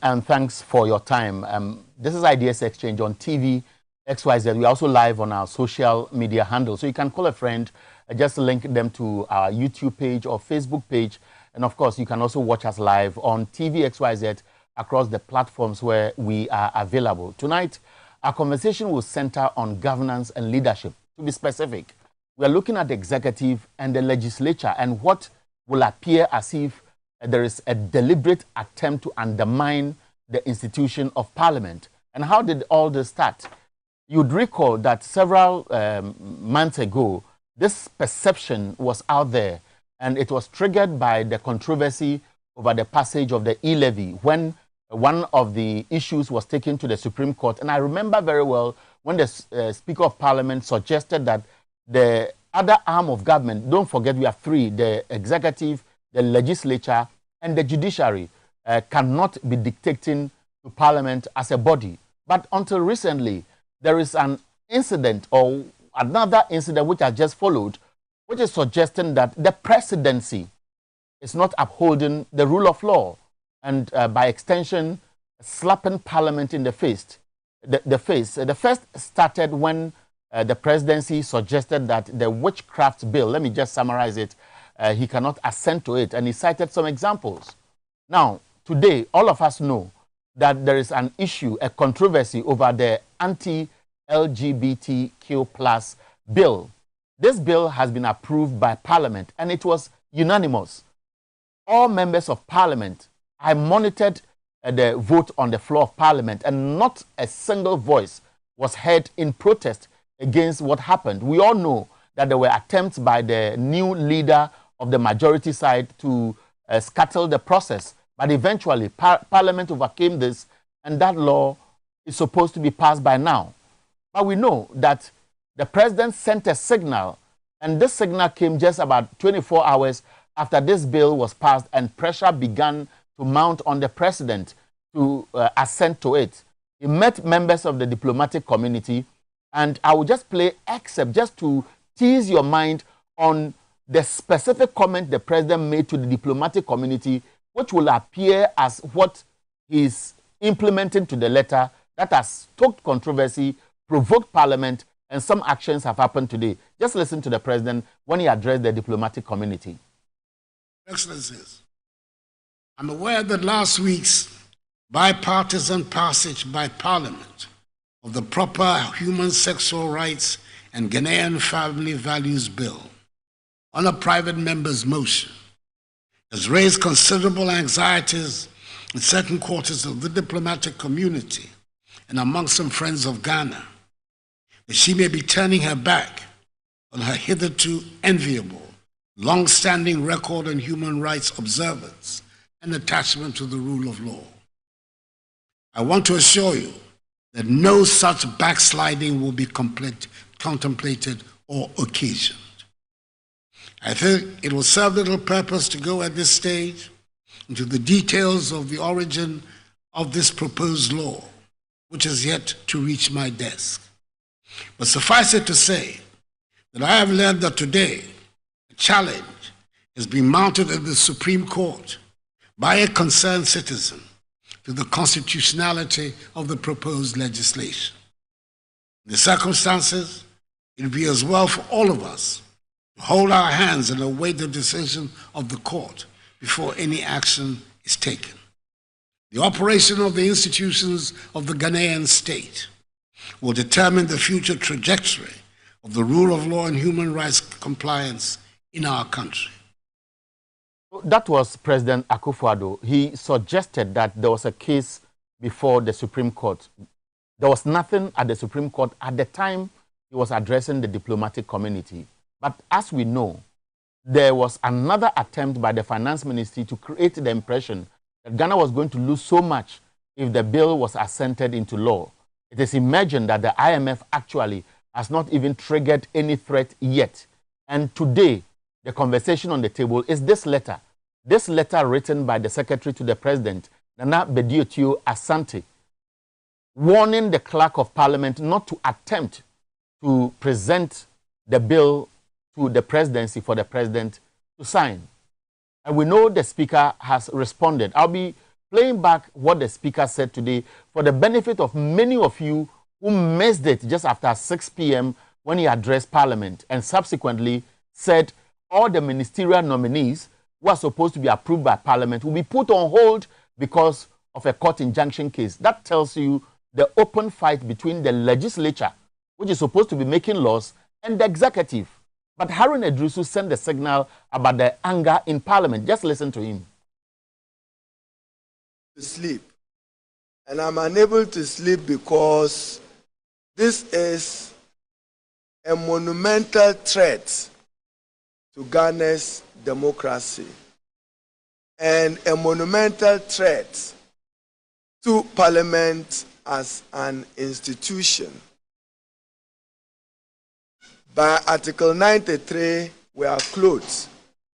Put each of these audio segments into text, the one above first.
and thanks for your time. This is Ideas Exchange on TV XYZ. We're also live on our social media handle. So you can call a friend, just link them to our YouTube page or Facebook page. And of course, you can also watch us live on TV XYZ across the platforms where we are available. Tonight, our conversation will center on governance and leadership. To be specific, we are looking at the executive and the legislature and what will appear as if there is a deliberate attempt to undermine the institution of parliament. And how did all this start? You'd recall that several months ago, this perception was out there, and it was triggered by the controversy over the passage of the e-levy when one of the issues was taken to the Supreme Court. And I remember very well when the Speaker of Parliament suggested that the other arm of government, don't forget we have three, the executive, the legislature, and the judiciary, cannot be dictating to Parliament as a body. But until recently, there is an incident or another incident which has just followed, which is suggesting that the presidency is not upholding the rule of law and by extension, slapping Parliament in the face. The first started when the presidency suggested that the witchcraft bill, let me just summarize it, he cannot assent to it, and he cited some examples. Now, today, all of us know that there is an issue, a controversy over the anti-LGBTQ plus bill. This bill has been approved by Parliament, and it was unanimous. All members of Parliament, I monitored the vote on the floor of Parliament, and not a single voice was heard in protest against what happened. We all know that there were attempts by the new leader of the majority side to scuttle the process. But eventually, Parliament overcame this, and that law is supposed to be passed by now. But we know that the president sent a signal, and this signal came just about 24 hours after this bill was passed, and pressure began to mount on the president to assent to it. He met members of the diplomatic community, and I will just play excerpt just to tease your mind on the specific comment the president made to the diplomatic community, which will appear as what he's implementing to the letter that has stoked controversy, provoked Parliament, and some actions have happened today. Just listen to the president when he addressed the diplomatic community. Excellencies, I'm aware that last week's bipartisan passage by Parliament of the Proper Human Sexual Rights and Ghanaian Family Values Bill on a private member's motion has raised considerable anxieties in certain quarters of the diplomatic community and among some friends of Ghana, that she may be turning her back on her hitherto enviable, long-standing record on human rights observance and attachment to the rule of law. I want to assure you that no such backsliding will be contemplated or occasioned. I think it will serve little purpose to go at this stage into the details of the origin of this proposed law, which is yet to reach my desk. But suffice it to say that I have learned that today a challenge is being mounted at the Supreme Court by a concerned citizen to the constitutionality of the proposed legislation. In the circumstances, it would be as well for all of us to hold our hands and await the decision of the court before any action is taken. The operation of the institutions of the Ghanaian state will determine the future trajectory of the rule of law and human rights compliance in our country. That was President Akufo-Addo. He suggested that there was a case before the Supreme Court. There was nothing at the Supreme Court at the time he was addressing the diplomatic community. But as we know, there was another attempt by the finance ministry to create the impression that Ghana was going to lose so much if the bill was assented into law. It is imagined that the IMF actually has not even triggered any threat yet. And today, the conversation on the table is this letter. This letter written by the Secretary to the President, Nana Bediotio Asante, warning the Clerk of Parliament not to attempt to present the bill to the presidency for the President to sign. And we know the Speaker has responded. I'll be playing back what the speaker said today for the benefit of many of you who missed it just after 6 p.m. when he addressed Parliament and subsequently said all the ministerial nominees who are supposed to be approved by Parliament will be put on hold because of a court injunction case. That tells you the open fight between the legislature, which is supposed to be making laws, and the executive. But Harun Edrusu sent the signal about the anger in Parliament. Just listen to him. To sleep. And I'm unable to sleep because this is a monumental threat to Ghana's democracy and a monumental threat to Parliament as an institution. By Article 93, we are clothed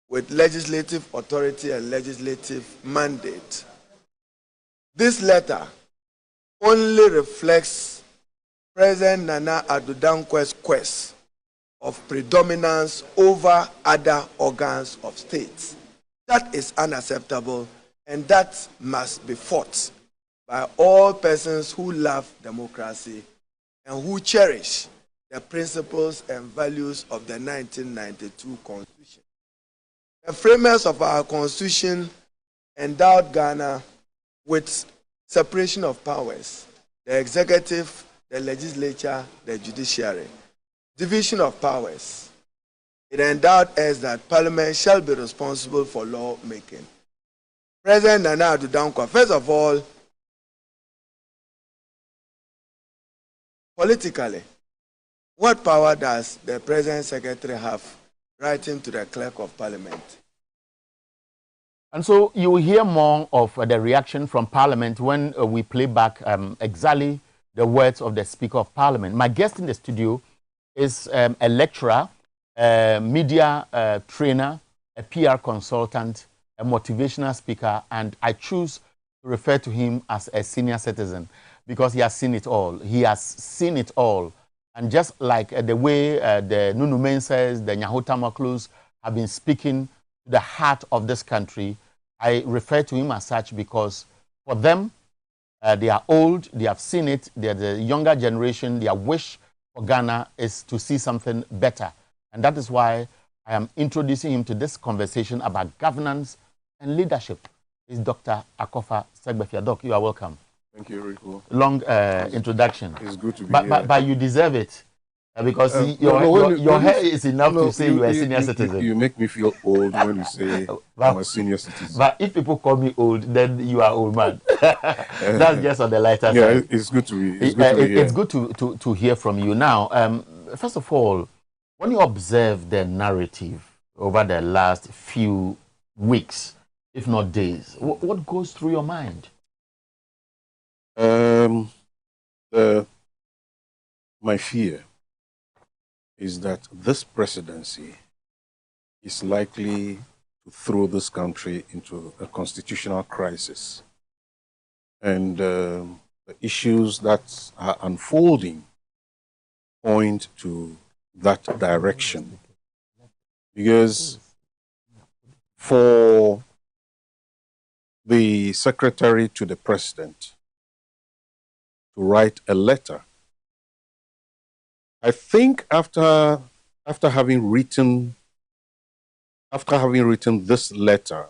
with legislative authority and legislative mandate. This letter only reflects President Nana Addo Dankwa's quest of predominance over other organs of state. That is unacceptable, and that must be fought by all persons who love democracy and who cherish the principles and values of the 1992 Constitution. The framers of our Constitution endowed Ghana with separation of powers, the executive, the legislature, the judiciary, division of powers. It endowed us that Parliament shall be responsible for law making. President Nana Addo Dankwa, first of all, politically, what power does the President Secretary have writing to the Clerk of Parliament? And so you will hear more of the reaction from Parliament when we play back exactly the words of the Speaker of Parliament. My guest in the studio is a lecturer, a media trainer, a PR consultant, a motivational speaker, and I choose to refer to him as a senior citizen because he has seen it all. He has seen it all. And just like the way the Nunu Mensahs, the Nyahota Maklus have been speaking to the heart of this country, I refer to him as such because for them, they are old, they have seen it, they're the younger generation, their wish for Ghana is to see something better. And that is why I am introducing him to this conversation about governance and leadership. Is Dr. Akofa Segbefia. Doc, you are welcome. Thank you, Rico. Long introduction. It's good to be here. But you deserve it. Because your hair is enough to say you are a senior citizen. You make me feel old when you say I'm a senior citizen. But if people call me old, then you are old man. That's just on the lighter side. Yeah, it's good to be. It's good to hear from you. Now, first of all, when you observe the narrative over the last few weeks, if not days, what goes through your mind? My fear is that this presidency is likely to throw this country into a constitutional crisis. And the issues that are unfolding point to that direction. Because for the secretary to the president to write a letter, I think after having written this letter,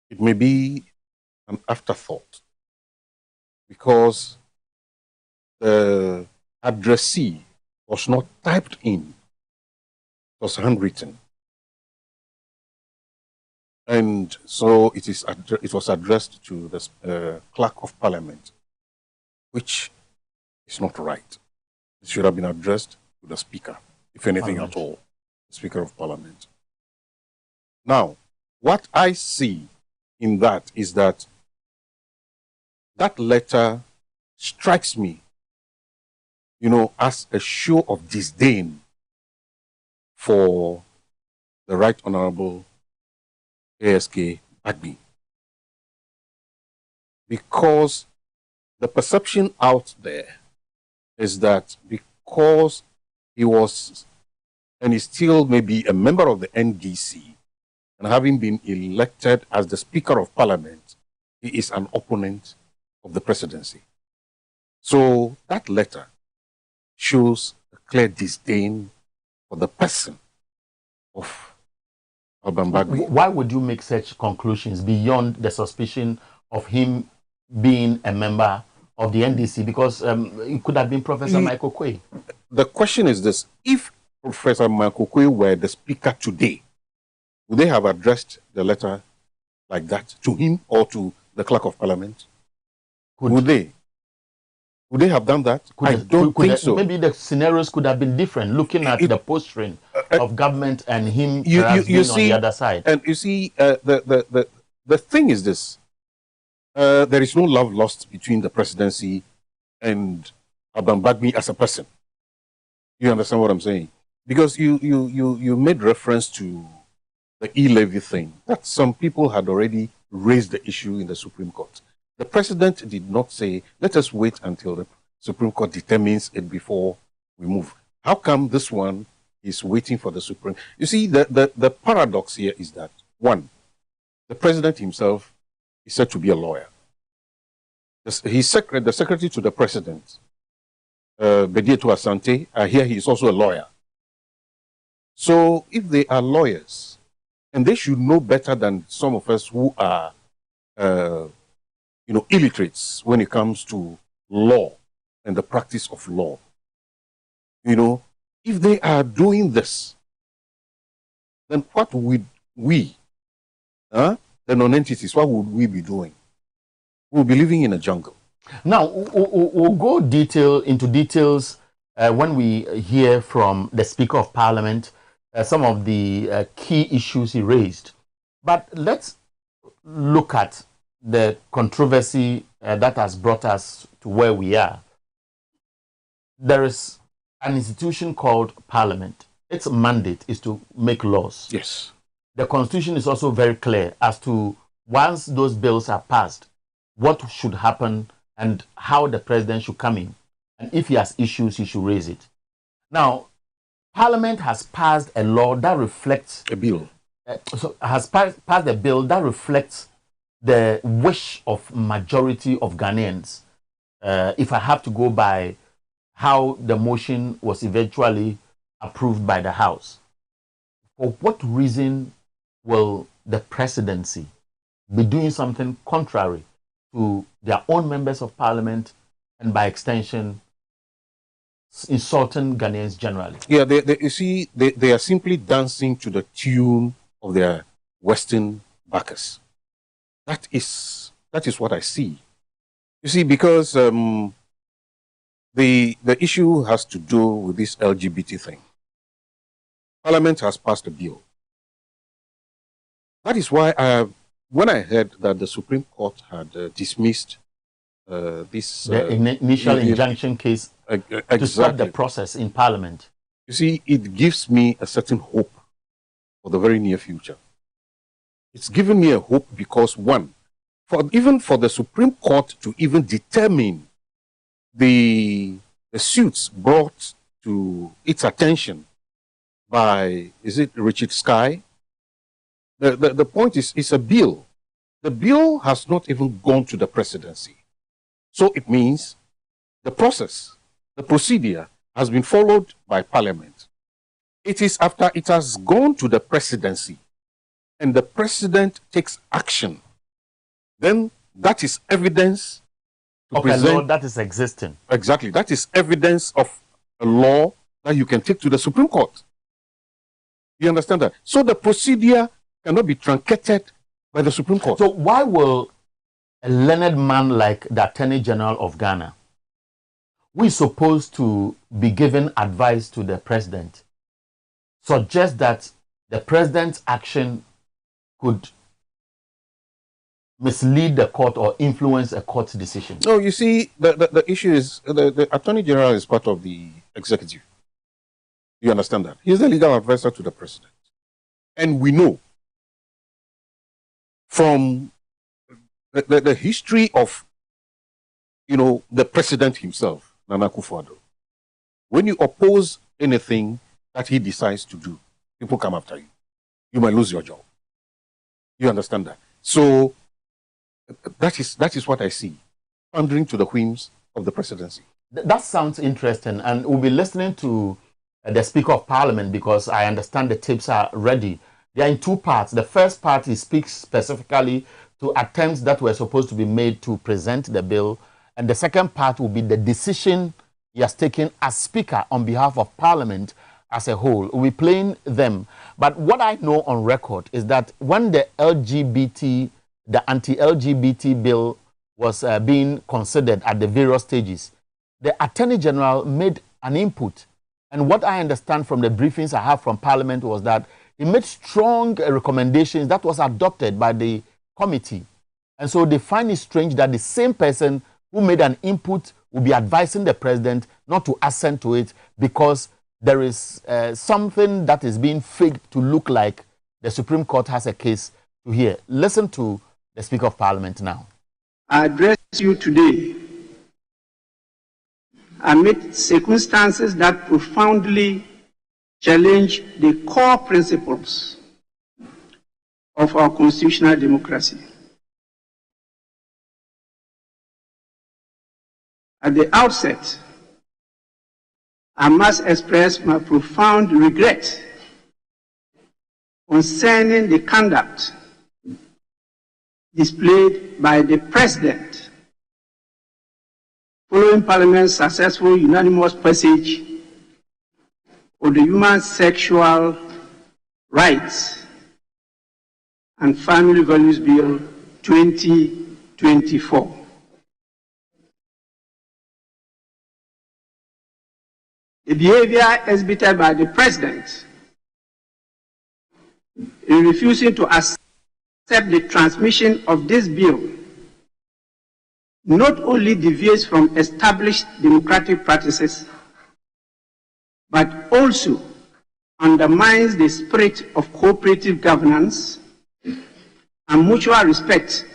it may be an afterthought because the addressee was not typed in, it was handwritten. And so it was addressed to the Clerk of Parliament, which is not right. It should have been addressed to the Speaker, if anything at all, the Speaker of Parliament. Now, what I see in that is that letter strikes me, as a show of disdain for the Right Honorable ASK Agbi. Because the perception out there is that because he was, and he still may be a member of the NDC, and having been elected as the Speaker of Parliament, he is an opponent of the presidency. So that letter shows a clear disdain for the person of Alban Bagby. Why would you make such conclusions beyond the suspicion of him being a member of the NDC? Because it could have been Professor Michael Quay. The question is this: if Professor Michael Quay were the speaker today, would they have addressed the letter like that to him or to the clerk of parliament? Would they? Would they have done that? I don't think so. Maybe the scenarios could have been different, looking at the posturing of government and him you being see, on the other side. And you see, the thing is this: there is no love lost between the presidency and Alban Bagby as a person. You understand what I'm saying? Because you made reference to the e-levy thing, that some people had already raised the issue in the Supreme Court. The president did not say, let us wait until the Supreme Court determines it before we move. How come this one is waiting for the Supreme? You see, the paradox here is that, one, the president himself is said to be a lawyer. The secretary to the president, Bedieto Asante, I hear he is also a lawyer. So if they are lawyers, and they should know better than some of us who are, illiterates when it comes to law and the practice of law. If they are doing this, then what would we, the non-entities, what would we be doing? We'll be living in a jungle. Now, we'll go into details when we hear from the Speaker of Parliament some of the key issues he raised. But let's look at the controversy that has brought us to where we are. There is an institution called Parliament. Its mandate is to make laws. Yes. The Constitution is also very clear as to once those bills are passed, what should happen and how the president should come in. And if he has issues, he should raise it. Now, Parliament has passed a law that reflects a bill. Has passed a bill that reflects the wish of majority of Ghanaians. If I have to go by how the motion was eventually approved by the House, for what reason will the presidency be doing something contrary to their own members of Parliament and by extension insulting Ghanaians generally? Yeah, you see, they are simply dancing to the tune of their Western backers. That is what I see. You see, because the issue has to do with this LGBT thing. Parliament has passed a bill. That is why when I heard that the Supreme Court had dismissed the initial injunction case to stop the process in Parliament. You see, it gives me a certain hope for the very near future. It's given me a hope because, one, even for the Supreme Court to even determine the suits brought to its attention by, is it Richard Sky? The point is, it's a bill. The bill has not even gone to the presidency. So it means the process, the procedure has been followed by Parliament. It is after it has gone to the presidency and the president takes action, then that is evidence of a law that is existing. Exactly. That is evidence of a law that you can take to the Supreme Court. You understand that? So the procedure cannot be truncated by the Supreme Court. So why will a learned man like the Attorney General of Ghana, who is supposed to be giving advice to the president, suggest that the president's action could mislead the court or influence a court's decision? No, you see, the issue is the Attorney General is part of the executive. You understand that? He's the legal advisor to the president. And we know from the history of, the president himself, Nana Akufo-Addo, when you oppose anything that he decides to do, people come after you. You might lose your job. You understand that? So That is what I see, pandering to the whims of the presidency. That sounds interesting, and we'll be listening to the Speaker of Parliament because I understand the tapes are ready. They are in two parts. The first part, he speaks specifically to attempts that were supposed to be made to present the bill, and the second part will be the decision he has taken as Speaker on behalf of Parliament as a whole. We'll be playing them. But what I know on record is that when the anti-LGBT bill was being considered at the various stages, the Attorney General made an input. And what I understand from the briefings I have from Parliament was that he made strong recommendations that was adopted by the committee. And so they find it strange that the same person who made an input will be advising the president not to assent to it because there is something that is being faked to look like the Supreme Court has a case to hear. Listen to the Speaker of Parliament now. I address you today amid circumstances that profoundly challenge the core principles of our constitutional democracy. At the outset, I must express my profound regret concerning the conduct displayed by the President following Parliament's successful unanimous passage of the Human Sexual Rights and Family Values Bill 2024. The behavior exhibited by the President in refusing to accept the transmission of this bill not only deviates from established democratic practices, but also undermines the spirit of cooperative governance and mutual respect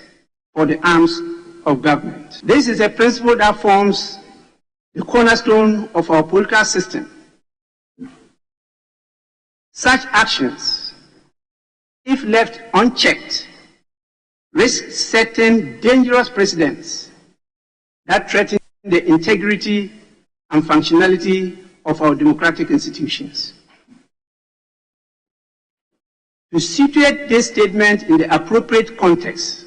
for the arms of government. This is a principle that forms the cornerstone of our political system. Such actions, if left unchecked, risk setting dangerous precedents that threaten the integrity and functionality of our democratic institutions. To situate this statement in the appropriate context,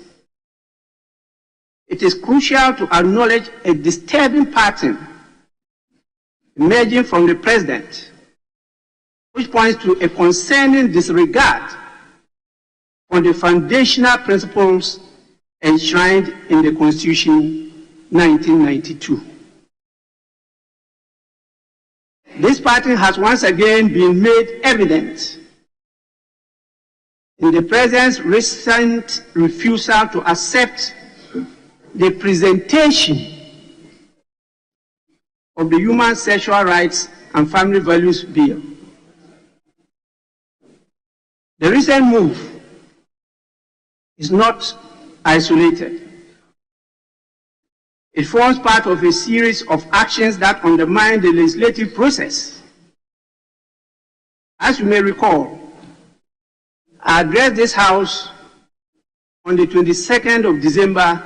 it is crucial to acknowledge a disturbing pattern emerging from the President, which points to a concerning disregard for the foundational principles enshrined in the Constitution 1992. This pattern has once again been made evident in the President's recent refusal to accept the presentation of the Human Sexual Rights and Family Values Bill. The recent move is not isolated. It forms part of a series of actions that undermine the legislative process. As you may recall, I addressed this House on the 22nd of December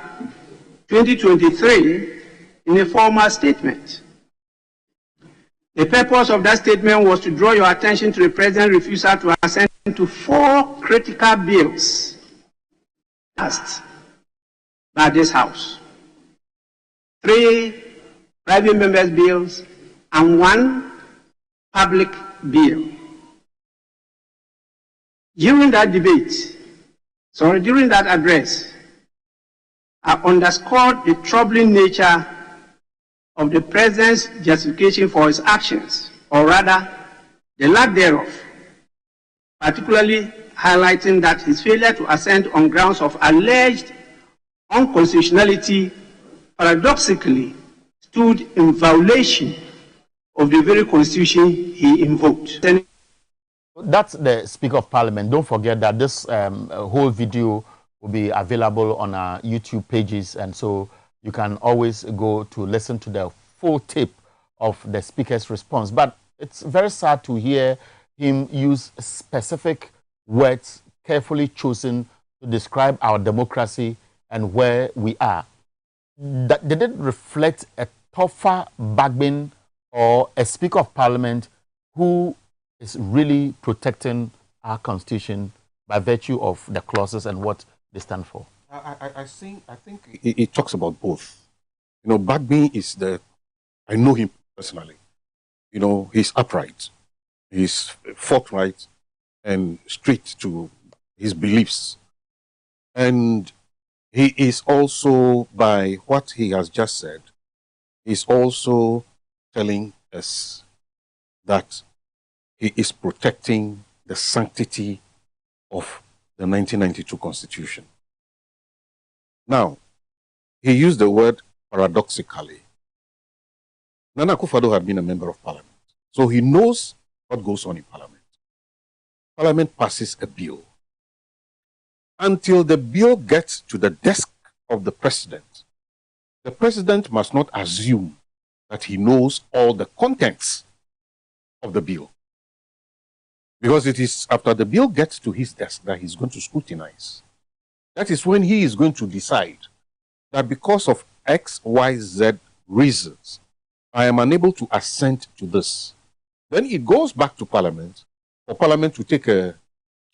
2023 in a formal statement. The purpose of that statement was to draw your attention to the President's refusal to assent to 4 critical bills passed by this House. 3 private members' bills and 1 public bill. During that address, I underscored the troubling nature of the President's justification for his actions, or rather, the lack thereof, particularly highlighting that his failure to assent on grounds of alleged unconstitutionality paradoxically stood in violation of the very Constitution he invoked. That's the Speaker of Parliament. Don't forget that this whole video will be available on our YouTube pages, and so you can always go to listen to the full tape of the Speaker's response. But it's very sad to hear him use specific words carefully chosen to describe our democracy and where we are, that did it reflect a tougher Bagbin or a Speaker of Parliament who is really protecting our Constitution by virtue of the clauses and what they stand for? I think it talks about both. You know, Bagbin is I know him personally. You know, he's upright, he's forthright and straight to his beliefs. And he is also, by what he has just said, is also telling us that he is protecting the sanctity of the 1992 Constitution. Now, he used the word paradoxically. Nana Akufo-Addo had been a member of Parliament, so he knows what goes on in Parliament. Parliament passes a bill. Until the bill gets to the desk of the president must not assume that he knows all the contents of the bill. Because it is after the bill gets to his desk that he's going to scrutinize. That is when he is going to decide that because of X, Y, Z reasons, I am unable to assent to this. Then it goes back to Parliament for Parliament to take a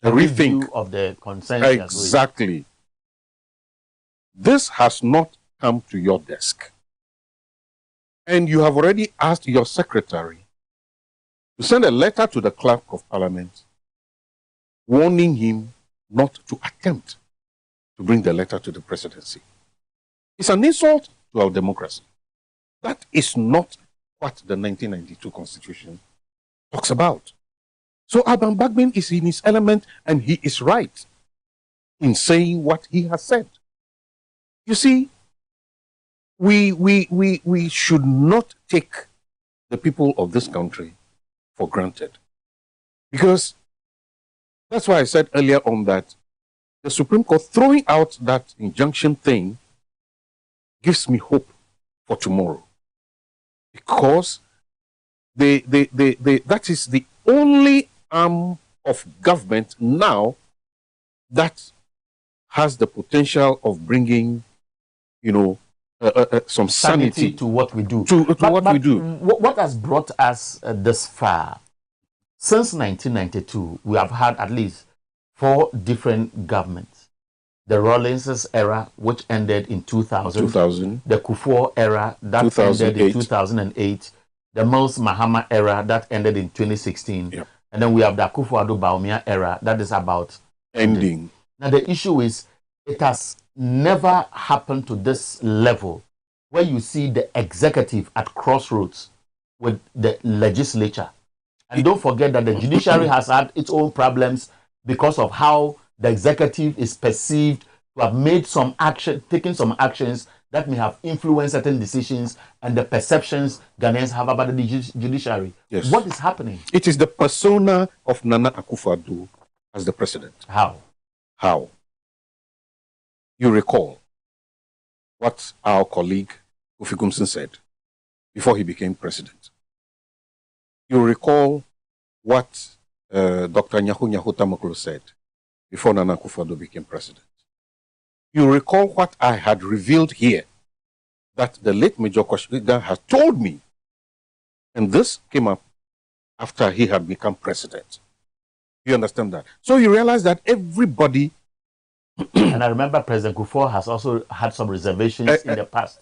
rethink of the consensus. Exactly. This has not come to your desk. And you have already asked your secretary to send a letter to the clerk of Parliament warning him not to attempt to bring the letter to the presidency. It's an insult to our democracy. That is not what the 1992 Constitution talks about. So Alban Bagbin is in his element, and he is right in saying what he has said. You see, we should not take the people of this country for granted. Because that's why I said earlier on that the Supreme Court throwing out that injunction thing gives me hope for tomorrow. Because that is the only arm of government now that has the potential of bringing, you know, some sanity to what we do. We do. What has brought us this far? Since 1992, we have had at least 4 different governments. The Rawlings era, which ended in 2000. The Kufuor era, that ended in 2008. The Mills Mahama era, that ended in 2016. Yep. And then we have the Akufo-Addo Bawumia era, that is about ending. Now the issue is, it has never happened to this level where you see the executive at crossroads with the legislature. And don't forget that the judiciary has had its own problems because of how the executive is perceived to have made some action, taken some actions that may have influenced certain decisions and the perceptions Ghanaians have about the judiciary. Yes. What is happening? It is the persona of Nana Akufo-Addo as the president. How? How? You recall what our colleague Kofi Gumson said before he became president. You recall what Dr. Nyaho Tamaklo said before Nana Akufo-Addo became president. You recall what I had revealed here, that the late Major Kwashiorkor had told me, and this came up after he had become president. You understand that? So you realize that everybody... And I remember President Kufuor has also had some reservations in the past.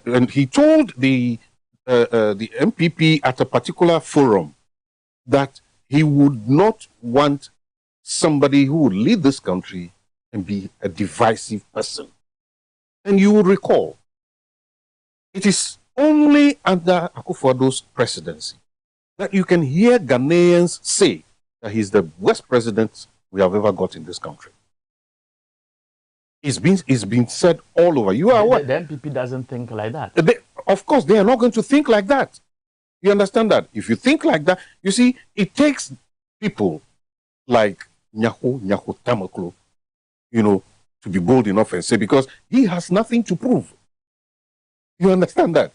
And he told the MPP at a particular forum that he would not want somebody who would lead this country and be a divisive person. And you will recall, it is only under Akufo-Addo's presidency that you can hear Ghanaians say that he's the worst president we have ever got in this country. It's been said all over. You are what? The MPP doesn't think like that. Of course, they are not going to think like that. You understand that? If you think like that, you see, it takes people like Nyaho Tamaklo, you know, to be bold enough and say, because he has nothing to prove. You understand that?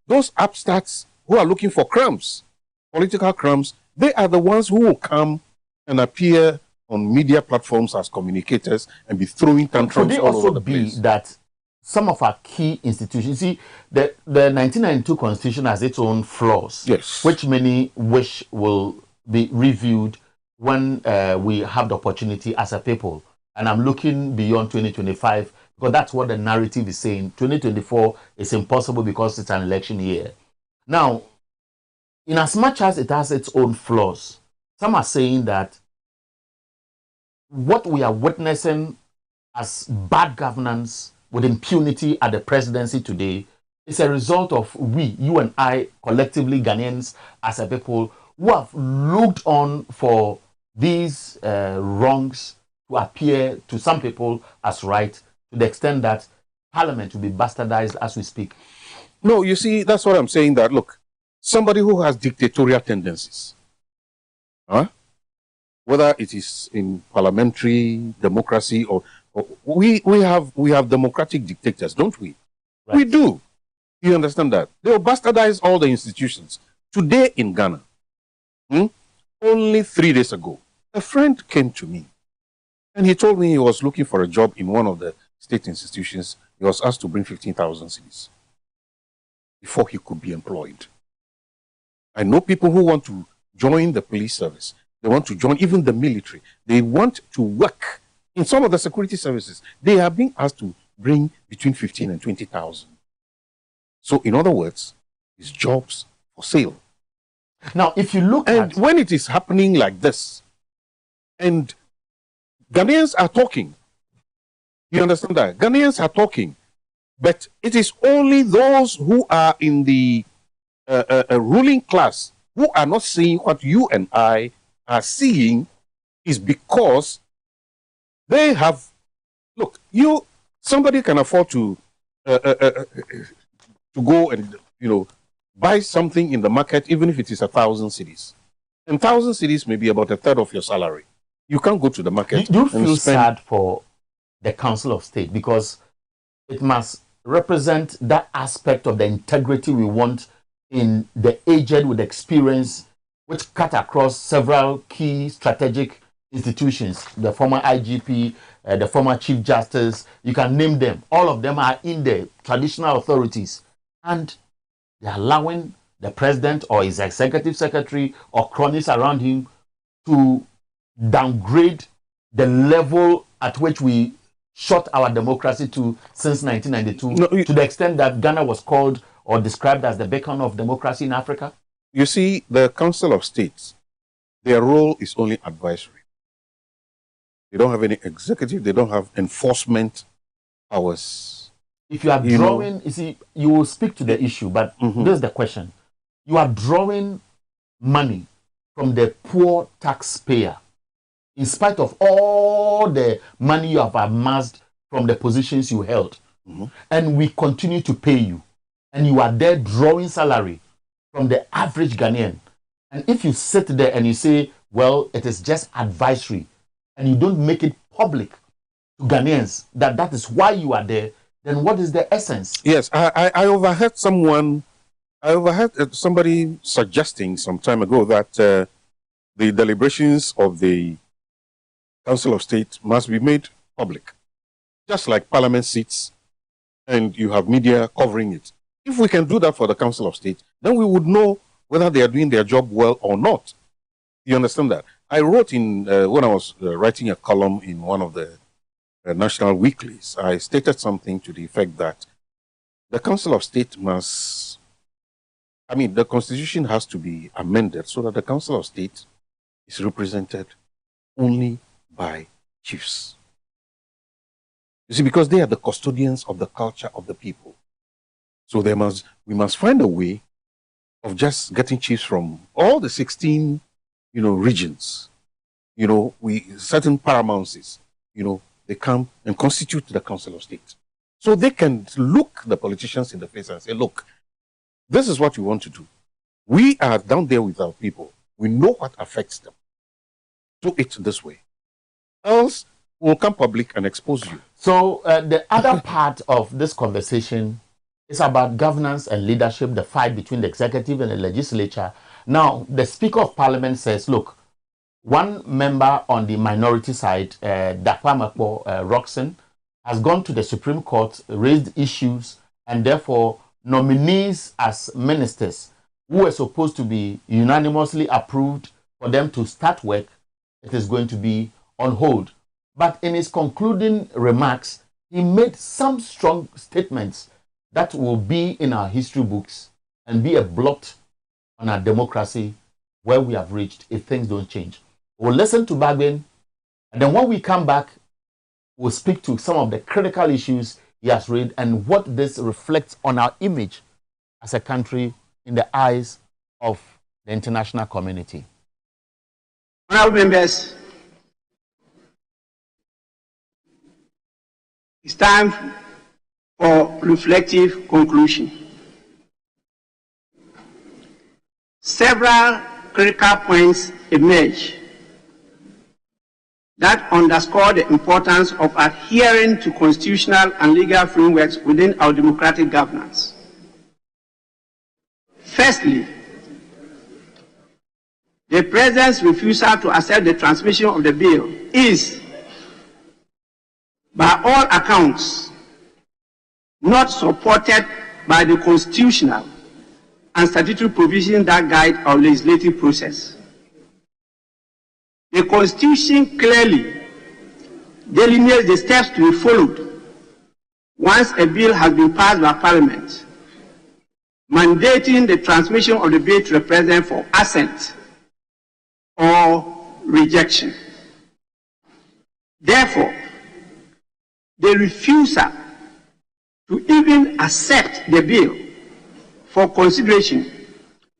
Those upstarts who are looking for crumbs, political crumbs, they are the ones who will come and appear on media platforms as communicators and be throwing tantrums all over the place. Could it also be that some of our key institutions, see, the 1992 Constitution has its own flaws, yes, which many wish will be reviewed when we have the opportunity as a people. And I'm looking beyond 2025 because that's what the narrative is saying. 2024 is impossible because it's an election year. Now, in as much as it has its own flaws, some are saying that what we are witnessing as bad governance with impunity at the presidency today is a result of we, you and I, collectively Ghanaians as a people who have looked on for these wrongs to appear to some people as right, to the extent that Parliament will be bastardized as we speak. No, you see, that's what I'm saying, that, look, somebody who has dictatorial tendencies, whether it is in parliamentary democracy or we have democratic dictators, don't we? Right. We do. You understand that? They will bastardize all the institutions. Today in Ghana, only 3 days ago, a friend came to me and he told me he was looking for a job in one of the state institutions. He was asked to bring 15,000 cedis before he could be employed. I know people who want to join the police service. They want to join even the military. They want to work in some of the security services. They have been asked to bring between 15 and 20,000. So, in other words, it's jobs for sale. Now, if you look and when it is happening like this, and Ghanaians are talking, you understand that? Ghanaians are talking, but it is only those who are in the ruling class who are not seeing what you and I are seeing, is because they have, look, somebody can afford to go and, buy something in the market, even if it is 1,000 cedis. And 1,000 cedis may be about a third of your salary. You can't go to the market. Do you feel sad for the Council of State, because it must represent that aspect of the integrity we want in the aged with experience, which cut across several key strategic institutions, the former IGP, the former Chief Justice, you can name them. All of them are in the traditional authorities. And they're allowing the president or his executive secretary or cronies around him to downgrade the level at which we shot our democracy to since 1992, to the extent that Ghana was called or described as the beacon of democracy in Africa? You see, the Council of States, their role is only advisory. They don't have any executive, they don't have enforcement powers. If you are drawing, you see, you will speak to the issue, but this is the question. You are drawing money from the poor taxpayer, in spite of all the money you have amassed from the positions you held. And we continue to pay you. And you are there drawing salary from the average Ghanaian. And if you sit there and you say, well, it is just advisory, and you don't make it public to Ghanaians that that is why you are there, then what is the essence? Yes, I overheard somebody suggesting some time ago that the deliberations of the Council of State must be made public, just like Parliament seats, and you have media covering it. If we can do that for the Council of State, then we would know whether they are doing their job well or not. You understand that? I wrote in, when I was writing a column in one of the national weeklies, I stated something to the effect that the Council of State must, the Constitution has to be amended so that the Council of State is represented only by chiefs. You see, because they are the custodians of the culture of the people. So we must find a way of just getting chiefs from all the 16, regions. Certain paramouncies, they come and constitute the Council of State. So they can look the politicians in the face and say, look, this is what we want to do. We are down there with our people. We know what affects them. Do it this way. Else, we'll come public and expose you. So the other part of this conversation is about governance and leadership, the fight between the executive and the legislature. Now, the Speaker of Parliament says, look, One member on the minority side, Dakwamako Roxon, has gone to the Supreme Court, raised issues, and therefore nominees as ministers who were supposed to be unanimously approved for them to start work, it is going to be on hold. But in his concluding remarks, he made some strong statements that will be in our history books and be a blot on our democracy where we have reached if things don't change. We'll listen to Bagbin, and then when we come back, we'll speak to some of the critical issues he has raised and what this reflects on our image as a country in the eyes of the international community. Honorable members, it's time for reflective conclusion. Several critical points emerge that underscore the importance of adhering to constitutional and legal frameworks within our democratic governance. Firstly, the President's refusal to accept the transmission of the bill is, by all accounts, not supported by the constitutional and statutory provisions that guide our legislative process. The Constitution clearly delineates the steps to be followed once a bill has been passed by Parliament, mandating the transmission of the bill to the President for assent or rejection. Therefore, the refusal to even accept the bill for consideration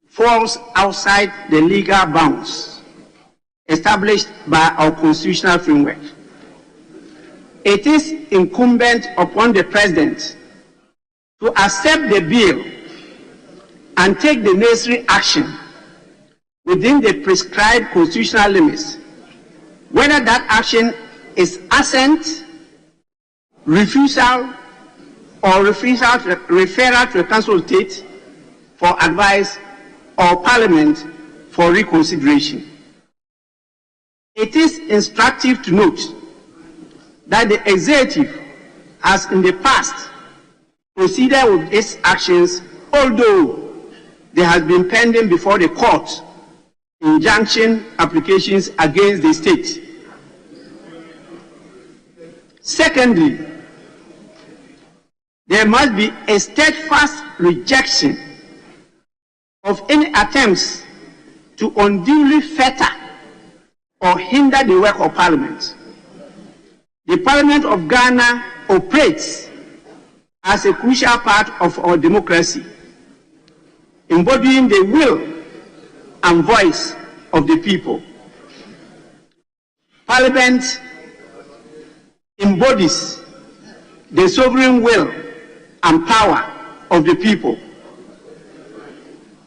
falls outside the legal bounds established by our constitutional framework. It is incumbent upon the President to accept the bill and take the necessary action within the prescribed constitutional limits, whether that action is assent, refusal, or referral to the Council of State for advice or Parliament for reconsideration. It is instructive to note that the executive has in the past proceeded with its actions, although there has been pending before the court injunction applications against the state. Secondly, there must be a steadfast rejection of any attempts to unduly fetter or hinder the work of Parliament. The Parliament of Ghana operates as a crucial part of our democracy, embodying the will and voice of the people. Parliament embodies the sovereign will and power of the people.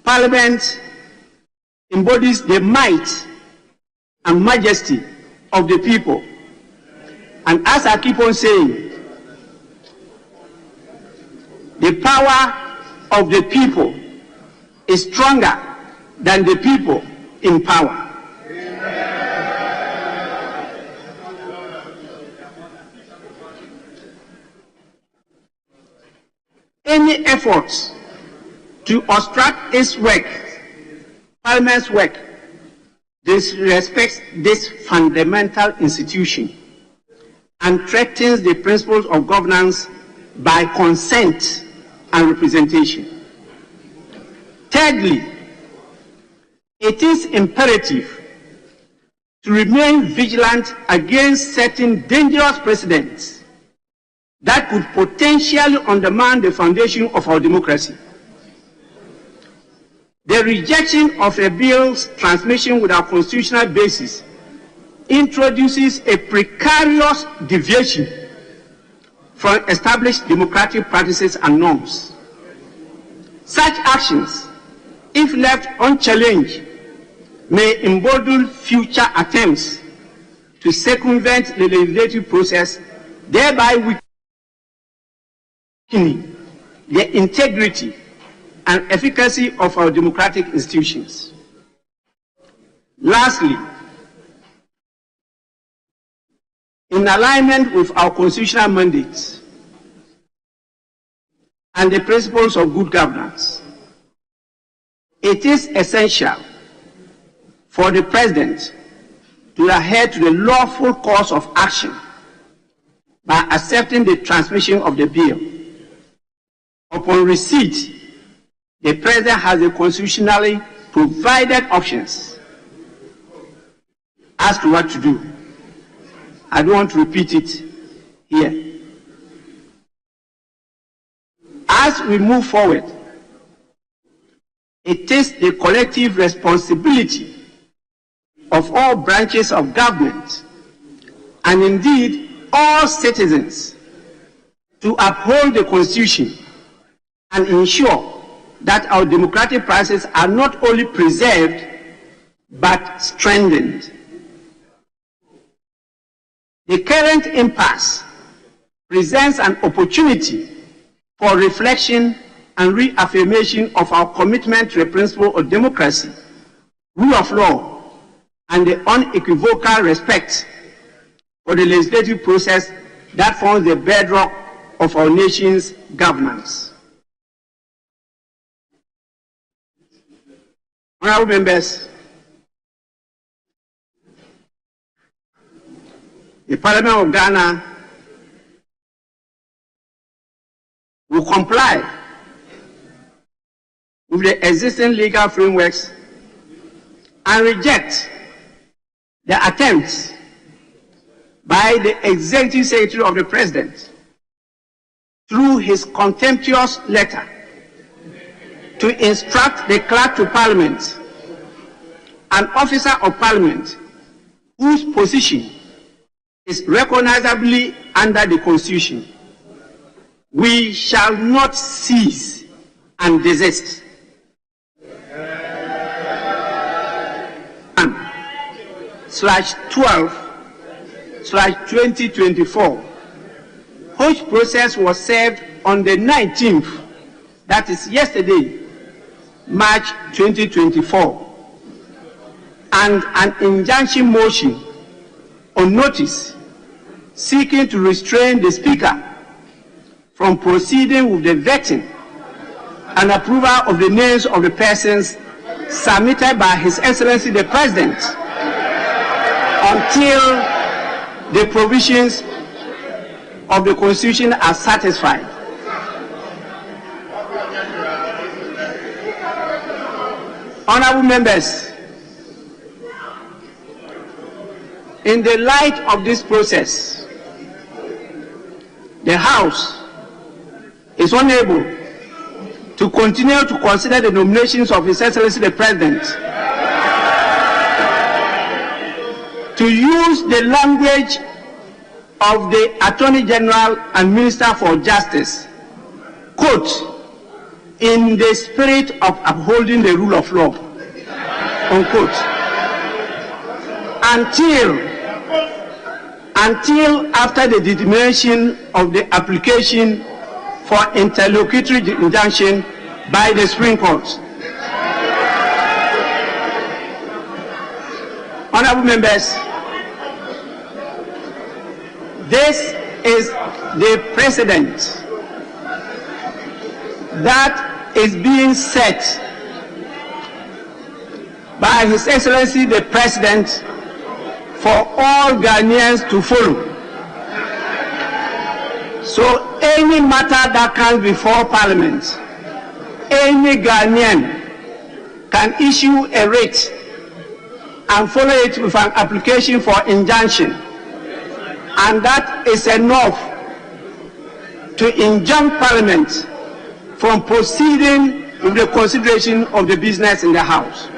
Parliament embodies the might and majesty of the people. And as I keep on saying, the power of the people is stronger than the people in power. Any efforts to obstruct its work, Parliament's work, disrespects this fundamental institution and threatens the principles of governance by consent and representation. Thirdly, it is imperative to remain vigilant against certain dangerous precedents that could potentially undermine the foundation of our democracy. The rejection of a bill's transmission without constitutional basis introduces a precarious deviation from established democratic practices and norms. Such actions, if left unchallenged, may embolden future attempts to circumvent the legislative process, thereby weakening the integrity and efficacy of our democratic institutions. Lastly, in alignment with our constitutional mandates and the principles of good governance, it is essential for the President to adhere to the lawful course of action by accepting the transmission of the bill. Upon receipt, the President has the constitutionally provided options as to what to do. I don't want to repeat it here. As we move forward, it is the collective responsibility of all branches of government, and indeed all citizens, to uphold the Constitution and ensure that our democratic processes are not only preserved but strengthened. The current impasse presents an opportunity for reflection and reaffirmation of our commitment to the principle of democracy, rule of law, and the unequivocal respect for the legislative process that forms the bedrock of our nation's governance. Honorable members, the Parliament of Ghana will comply with the existing legal frameworks and reject the attempts by the Executive Secretary of the President through his contemptuous letter to instruct the Clerk to Parliament, an officer of Parliament whose position is recognizably under the Constitution. We shall not cease and desist. /12/2024, which process was served on the 19th, that is yesterday, March 2024, and an injunction motion on notice seeking to restrain the Speaker from proceeding with the vetting and approval of the names of the persons submitted by His Excellency the President until the provisions of the Constitution are satisfied. Honorable members, in the light of this process, the House is unable to continue to consider the nominations of His Excellency the President, to use the language of the Attorney General and Minister for Justice, quote, in the spirit of upholding the rule of law, unquote, until after the determination of the application for interlocutory injunction by the Supreme Court. Honorable members, this is the precedent that is being set by His Excellency the President for all Ghanaians to follow. So any matter that comes before Parliament, any Ghanaian can issue a writ and follow it with an application for injunction, and that is enough to injunct Parliament from proceeding with the consideration of the business in the House.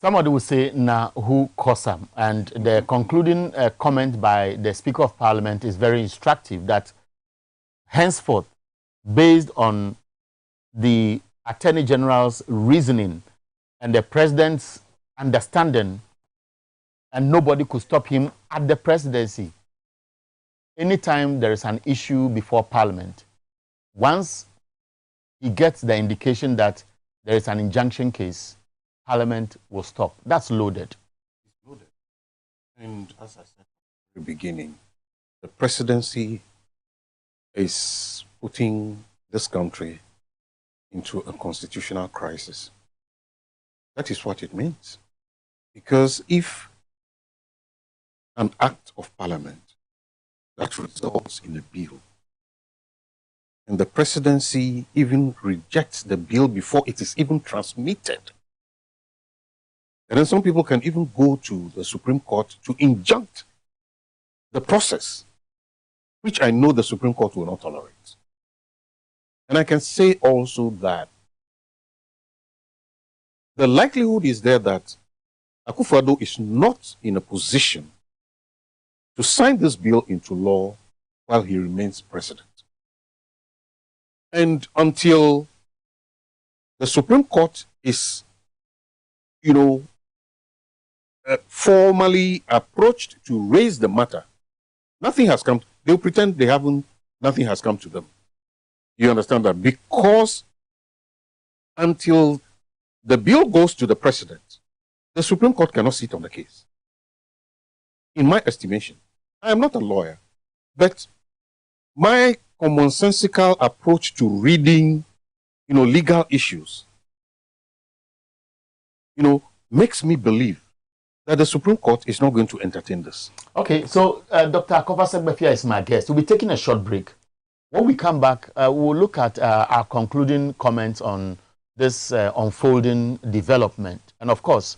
Somebody will say, "Na who kosam?" And the concluding comment by the Speaker of Parliament is very instructive, that henceforth, based on the Attorney General's reasoning and the President's understanding, and nobody could stop him at the presidency. Anytime there is an issue before Parliament, once he gets the indication that there is an injunction case, Parliament will stop. That's loaded. And as I said at the beginning, the presidency is putting this country into a constitutional crisis. That is what it means. Because if an act of parliament that results in a bill, and the presidency even rejects the bill before it is even transmitted, and then some people can even go to the Supreme Court to injunct the process, which I know the Supreme Court will not tolerate. And I can say also that the likelihood is there that Akufo-Addo is not in a position to sign this bill into law while he remains president. And until the Supreme Court is, formally approached to raise the matter, nothing has come. They'll pretend they haven't, nothing has come to them. You understand that? Because until the bill goes to the president, the Supreme Court cannot sit on the case. In my estimation, I am not a lawyer, but my commonsensical approach to reading, legal issues, makes me believe that the Supreme Court is not going to entertain this. Okay, so Dr. Akova-Segbefia is my guest. We'll be taking a short break. When we come back, we'll look at our concluding comments on this unfolding development. And of course,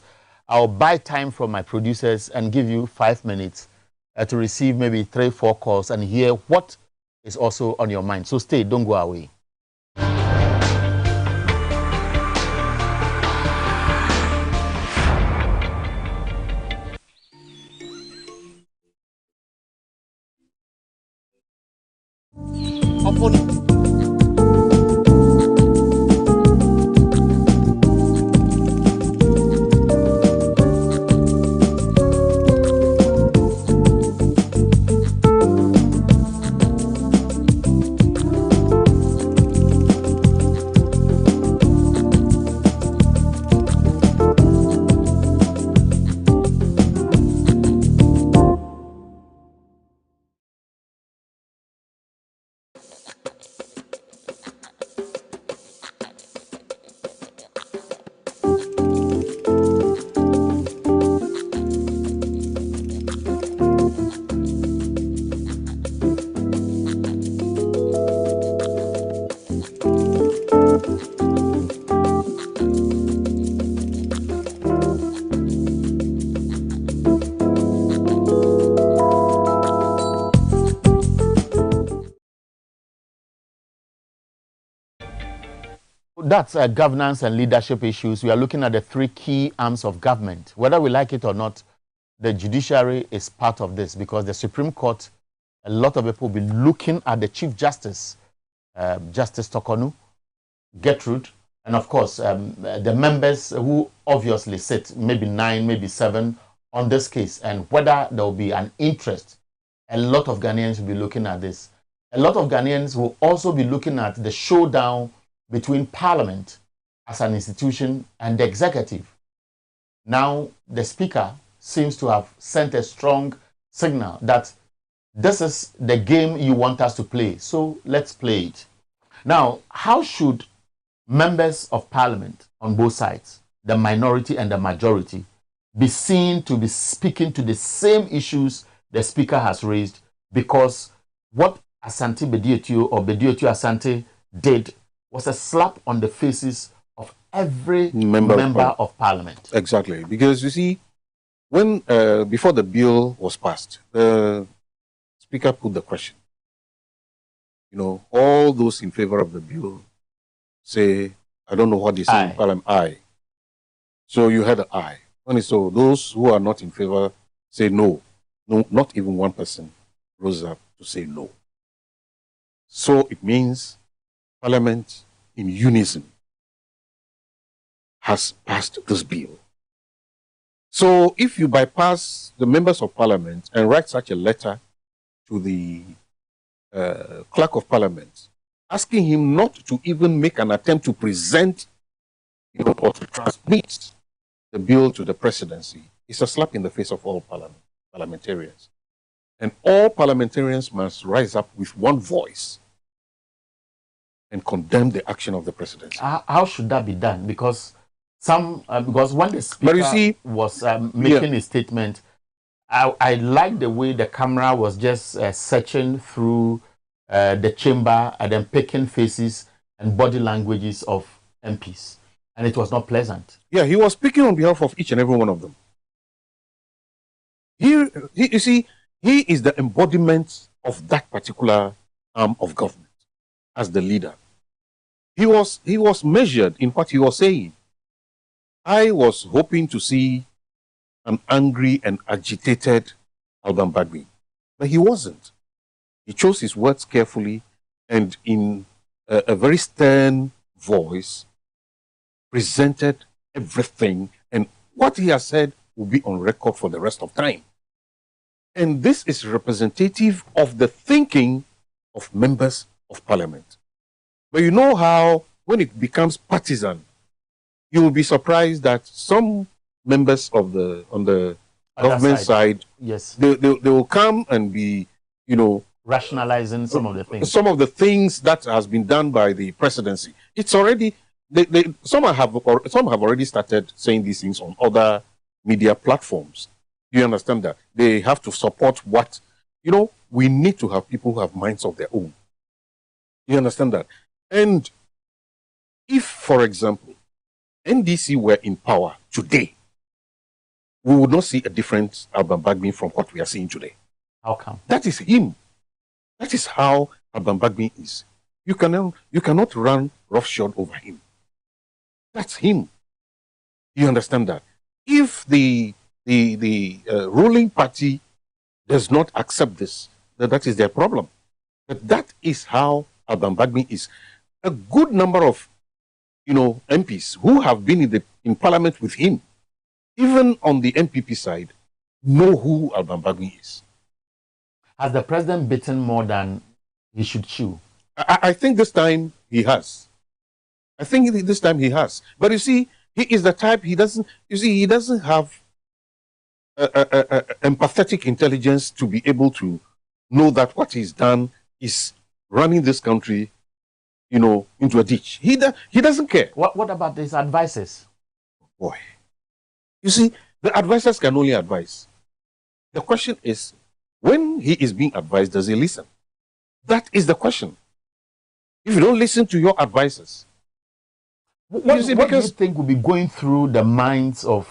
I'll buy time from my producers and give you 5 minutes to receive maybe 3-4 calls and hear what is also on your mind. So stay, don't go away. That's governance and leadership issues. We are looking at the 3 key arms of government. Whether we like it or not, the judiciary is part of this because the Supreme Court, a lot of people will be looking at the Chief Justice, Justice Tokonu, Gertrude, and of course, the members who obviously sit, maybe 9, maybe 7, on this case, and whether there will be an interest. A lot of Ghanaians will be looking at this. A lot of Ghanaians will also be looking at the showdown between Parliament as an institution and the executive. Now, the Speaker seems to have sent a strong signal that this is the game you want us to play, so let's play it. Now, how should members of Parliament on both sides, the minority and the majority, be seen to be speaking to the same issues the Speaker has raised? Because what Asante Bediotio or Bediotio Asante did was a slap on the faces of every member of Parliament. Exactly, because you see, when before the bill was passed, the Speaker put the question. All those in favor of the bill say, I don't know what they say in Parliament, aye. So you had an aye. And so those who are not in favor say no. No, not even one person rose up to say no. So it means Parliament in unison has passed this bill. So if you bypass the members of Parliament and write such a letter to the Clerk of Parliament, asking him not to even make an attempt to present or to transmit the bill to the presidency, it's a slap in the face of all Parliament. parliamentarians. And all parliamentarians must rise up with one voice and condemn the action of the presidency. How should that be done? Because because when the speaker was making a statement, I like the way the camera was just searching through the chamber and then picking faces and body languages of MPs, and it was not pleasant. Yeah, he was speaking on behalf of each and every one of them. You see, he is the embodiment of that particular arm of government as the leader. He was measured in what he was saying. I was hoping to see an angry and agitated Alban Bagbin, but he wasn't. He chose his words carefully and in a very stern voice presented everything, and what he has said will be on record for the rest of time. And this is representative of the thinking of members of parliament. But you know how when it becomes partisan, you will be surprised that some members of on the government side, yes, they will come and be, rationalizing some of the things. Some of the things that has been done by the presidency. It's already some have already started saying these things on other media platforms. You understand that? They have to support what, we need to have people who have minds of their own. You understand that? And if, for example, NDC were in power today, we would not see a different Alban Bagbin from what we are seeing today. How come? That is him. That is how Alban Bagbin is. You cannot run roughshod over him. That's him. You understand that? If the ruling party does not accept this, then that is their problem. But that is how Alban Bagbin is. A good number of MPs who have been in parliament with him, even on the MPP side, know who Alban Bagbin is. Has the president bitten more than he should chew? I think this time he has. I think this time he has. But you see, he is the type, he doesn't have empathetic intelligence to be able to know that what he's done is running this country, into a ditch. He doesn't care. What about his advisors? Boy, you see, the advisors can only advise. The question is, when he is being advised, does he listen? That is the question. If you don't listen to your advisors, what do you think will be going through the minds of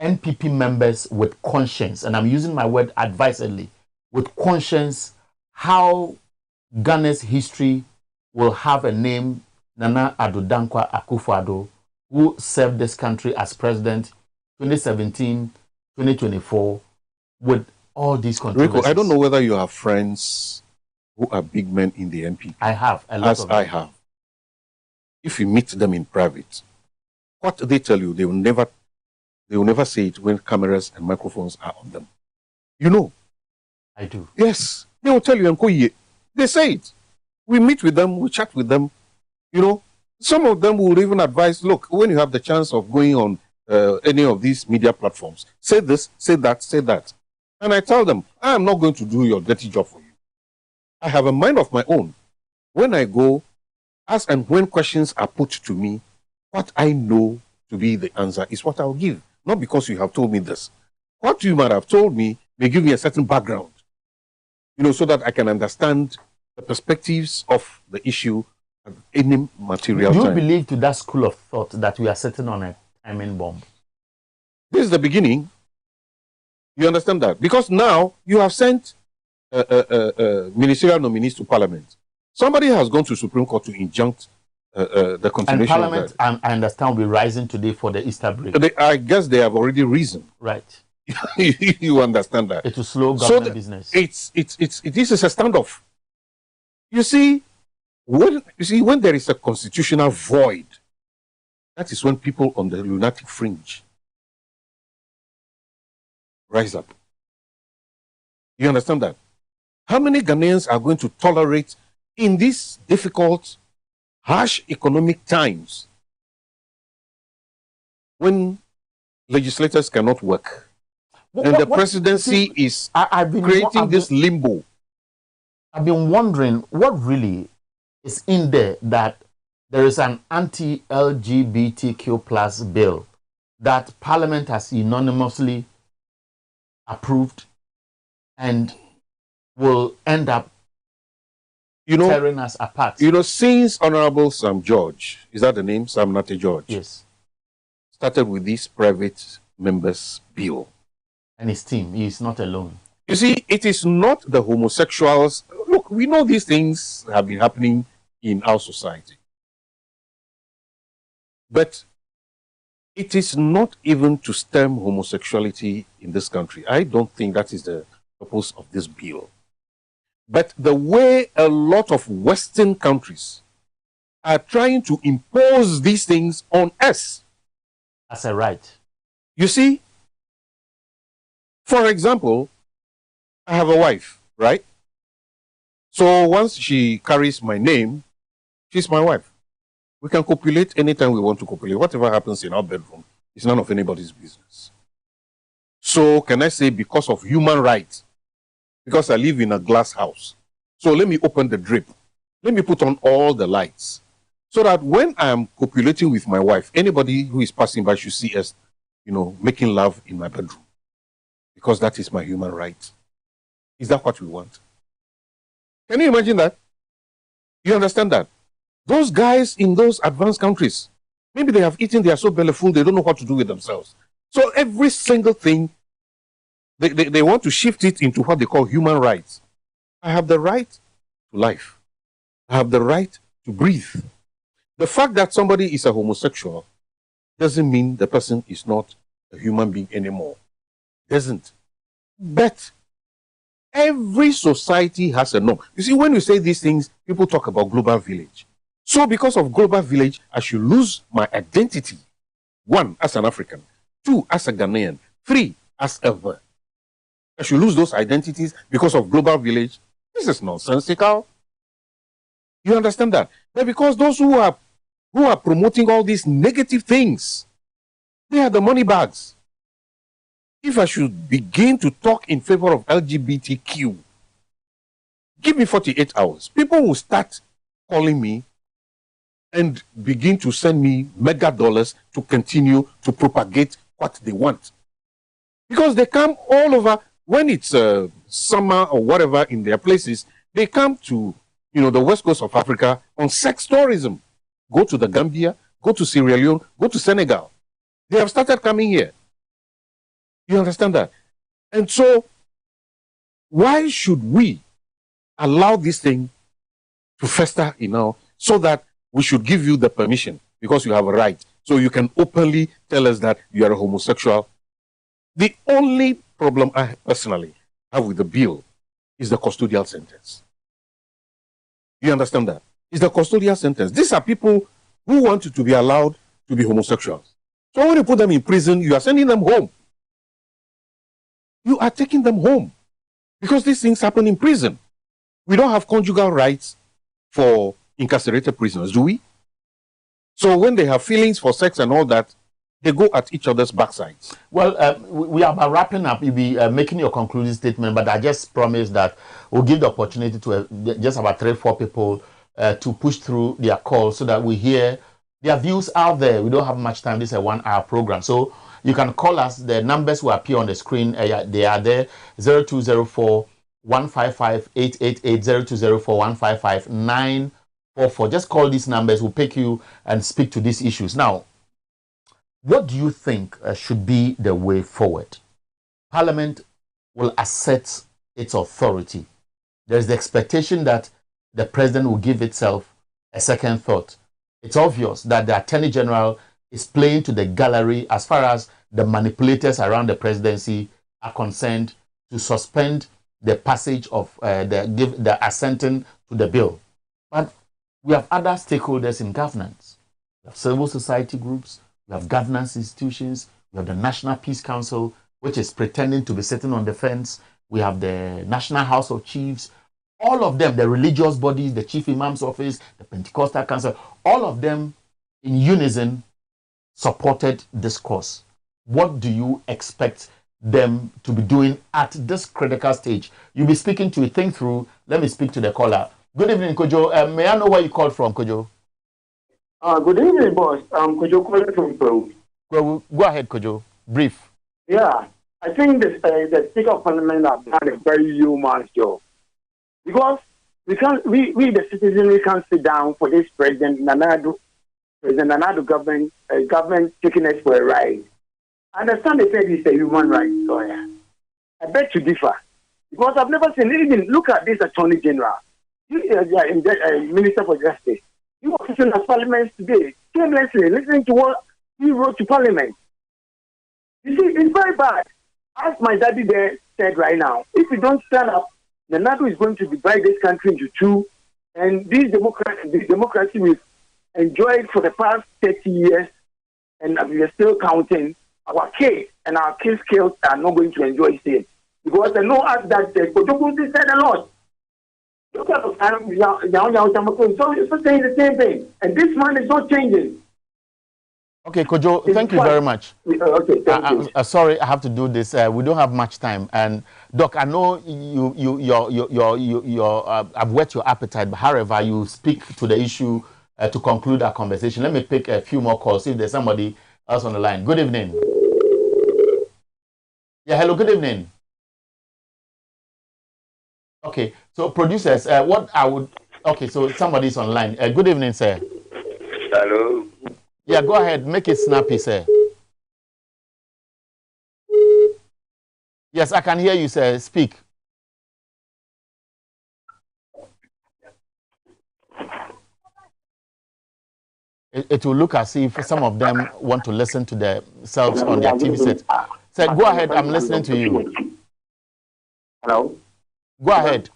NPP members with conscience? And I'm using my word advisedly. With conscience, how Ghana's history will have a name, Nana Addo Dankwa Akufo-Addo, who served this country as president 2017, 2024, with all these controversies. Rico, I don't know whether you have friends who are big men in the NPP. I have, a lot of them. I have. If you meet them in private, what they tell you, they will never say it when cameras and microphones are on them. I do. Yes. They will tell you, Nkoye. They say it. We meet with them, we chat with them. Some of them will even advise, look, when you have the chance of going on any of these media platforms, say this, say that, say that. And I tell them, I am not going to do your dirty job for you. I have a mind of my own. When I go, ask and when questions are put to me, what I know to be the answer is what I'll give. Not because you have told me this. What you might have told me may give me a certain background, so that I can understand the perspectives of the issue at any material time. Do you believe to that school of thought that we are sitting on a timing bomb? This is the beginning. You understand that? Because now you have sent ministerial nominees to Parliament. Somebody has gone to Supreme Court to injunct the continuation. And Parliament, I understand, will be rising today for the Easter break. I guess they have already risen. Right. You understand that? It will slow government business. It is a standoff. You see, when there is a constitutional void, that is when people on the lunatic fringe rise up. You understand that? How many Ghanaians are going to tolerate in these difficult, harsh economic times when legislators cannot work? And the presidency is creating this limbo. I've been wondering what really is in there, that there is an anti-LGBTQ plus bill that Parliament has unanimously approved and will end up tearing us apart. Since Honorable Sam George, is that the name? Sam Nate George? Yes. Started with this private members bill. And his team, he is not alone. You see, it is not the homosexuals. Look, we know these things have been happening in our society. But it is not even to stem homosexuality in this country. I don't think that is the purpose of this bill. But the way a lot of Western countries are trying to impose these things on us. As a right. You see, for example, I have a wife, right? So once she carries my name, she's my wife. We can copulate anytime we want to copulate. Whatever happens in our bedroom is none of anybody's business. So can I say, because of human rights, because I live in a glass house, so let me open the drip. Let me put on all the lights so that when I am copulating with my wife, anybody who is passing by should see us, making love in my bedroom, because that is my human right. Is that what we want? Can you imagine that? You understand that? Those guys in those advanced countries, maybe they have eaten, they are so belly full, they don't know what to do with themselves. So every single thing, they want to shift it into what they call human rights. I have the right to life. I have the right to breathe. The fact that somebody is a homosexual doesn't mean the person is not a human being anymore. Doesn't. But every society has a norm. You see, when you say these things, people talk about global village. So because of global village, I should lose my identity. 1, as an African. 2, as a Ghanaian. 3, as ever. I should lose those identities because of global village. This is nonsensical. You understand that? But because those who are promoting all these negative things, they are the money bags. If I should begin to talk in favor of LGBTQ, give me 48 hours. People will start calling me and begin to send me mega dollars to continue to propagate what they want. Because they come all over, when it's summer or whatever in their places, they come to the west coast of Africa on sex tourism. Go to the Gambia, go to Sierra Leone, go to Senegal. They have started coming here. You understand that? And so, why should we allow this thing to fester, so that we should give you the permission because you have a right. So you can openly tell us that you are a homosexual. The only problem I personally have with the bill is the custodial sentence. You understand that? It's the custodial sentence. These are people who want to be allowed to be homosexuals. So when you put them in prison, you are sending them home. You are taking them home because these things happen in prison. We don't have conjugal rights for incarcerated prisoners, do we? So when they have feelings for sex and all that, they go at each other's backsides. Well, we are about wrapping up. You'll be making your concluding statement, but I just promised that we'll give the opportunity to just about 3-4 people to push through their calls so that we hear their views out there. We don't have much time. This is a 1-hour program. So you can call us. The numbers will appear on the screen. They are there. 0204 155 888 0204 155 944. Just call these numbers. We'll pick you and speak to these issues. Now, what do you think should be the way forward? Parliament will assert its authority. There's the expectation that the president will give itself a second thought. It's obvious that the Attorney General is playing to the gallery as far as the manipulators around the presidency are concerned to suspend the passage of the assenting to the bill. But we have other stakeholders in governance. We have civil society groups, we have governance institutions, we have the National Peace Council, which is pretending to be sitting on the fence. We have the National House of Chiefs. All of them, the religious bodies, the Chief Imam's Office, the Pentecostal Council, all of them in unison supported this course. What do you expect them to be doing at this critical stage? You'll be speaking to it, think through. Let me speak to the caller. Good evening, Kojo. May I know where you called from, Kojo? Good evening, boss. Kojo calling from Peru. Go ahead, Kojo. Brief. Yeah, I think the Speaker of Parliament have done a very human job, because we the citizens, we can't sit down for this President Nanado government taking us for a ride. I understand they say he's a human rights lawyer. I beg to differ, because I've never seen, even look at this Attorney General, Minister for Justice. He was sitting at Parliament today, shamelessly listening to what he wrote to Parliament. You see, it's very bad. As my daddy there said right now, if we don't stand up, the NATO is going to divide this country into two, and this democracy we've enjoyed for the past 30 years, and we are still counting, our kids and our kids' skills are not going to enjoy the same. Because the law as that Kojokunsi said a lot. Look at the time, so it's saying the same thing. And this man is not changing. Okay, Kojo, thank you very much. Okay, thank you. Sorry, I have to do this. We don't have much time. And Doc, I know I've whet your appetite, but however, you speak to the issue to conclude our conversation. Let me pick a few more calls. See if there's somebody else on the line. Good evening. Yeah, hello, good evening. Okay, so producers, okay, so somebody's online. Good evening, sir. Hello. Yeah, go ahead. Make it snappy, sir. Yes, I can hear you, sir. Speak. It will look as if some of them want to listen to themselves on their TV set. Sir, go ahead. I'm listening to you. Hello? Go ahead.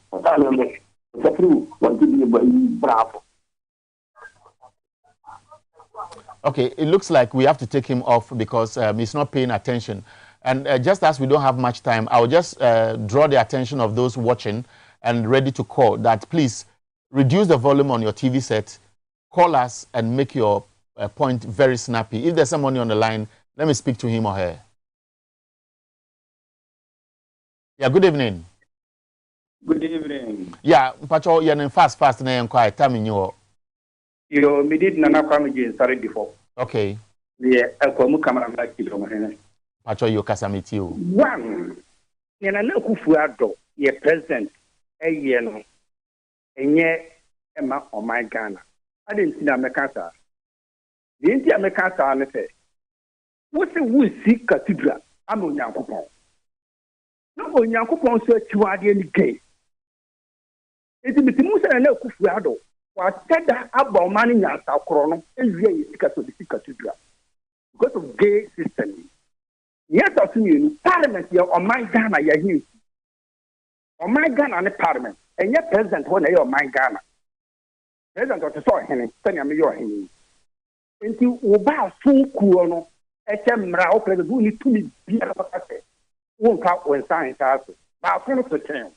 Okay, it looks like we have to take him off because he's not paying attention. And just as we don't have much time, I'll just draw the attention of those watching and ready to call that please reduce the volume on your TV set, call us and make your point very snappy. If there's somebody on the line, let me speak to him or her. Yeah, good evening. Good evening. Yeah, Pacho, you're fast, na you're quiet. Tell me you. You did Nana Kwame sorry before. Okay. Yeah, I'll camera like you. Pacho, you casamity. One, Yana Kufuado, your president, a year, and yet, Emma or my Ghana. I didn't see America. The India America, I say, what's the wood seek cathedral? I'm on Yankupon. No, on Yankupon search you are the any gay. It's a Musa and Kufuado. What said that about money in South Corona is really because of the cathedral. Because of gay system. Yes, I see you, Parliament here on my Ghana, you're here. On my Ghana, and the Parliament, and yet President, when you're my Ghana. President of the soil, Henry, send me your Henry. Into Uba, so cool, HM Rao, President, who need to be a won't count when science has it. But I'll finish the term.